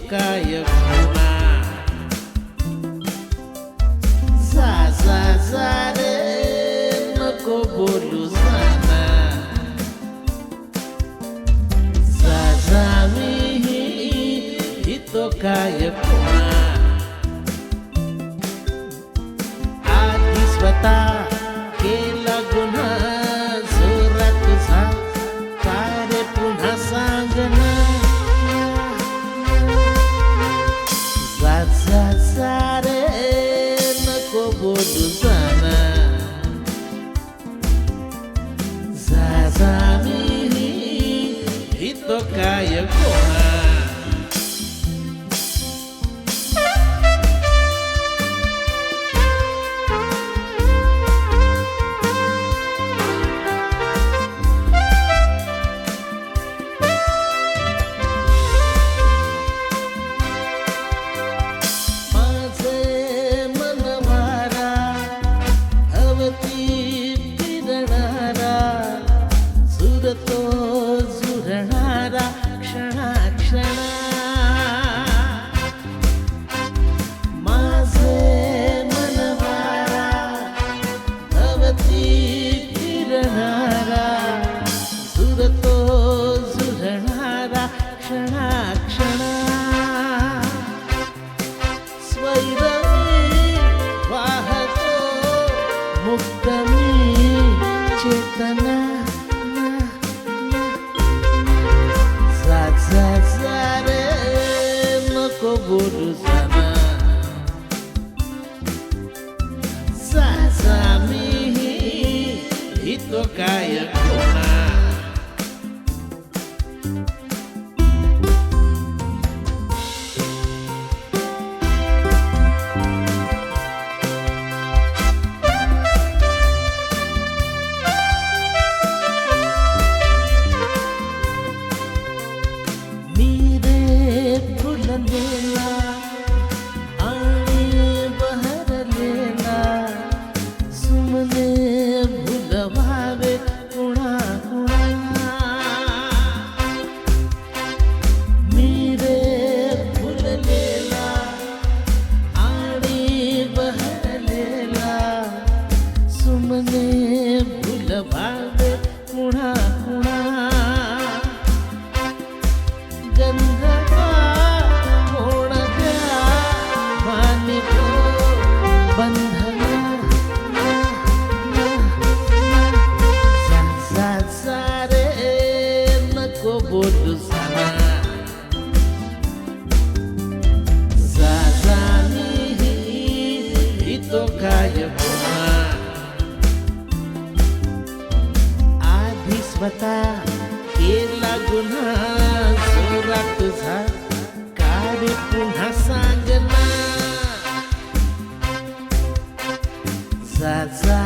काय गुन्हा जा जा जा रे नको बोलू जाना जा जा मी तो काय गुन्हा आधी स्वतः केला गुन्हा जोरात तुझा काय रे पुन्हा सांग ना जा रे नको बोलू जाना जा जा मी तो काय गुन्हा तो झुरणारा क्षणा क्षणा माझे मनवारा अवती फिरणारा झुरतो झुरणारा क्षणा क्षणा स्वैरमी वाहतो मुक्त मी चेतना जा रे नको बोलू जाना जा जा मी तो काय गुन्हा फुललेला आणि बहरलेला सुमने भुलवावे कुणा कुणा मी रे फुललेला आणि बहरलेला सुमने भुलवावे कुणा कुणा गंध बोलू जाना जा जा मी तो काय गुन्हा आधी स्वतः केला गुन्हा जोरात तुझा काय पुन्हा सांग ना जा जा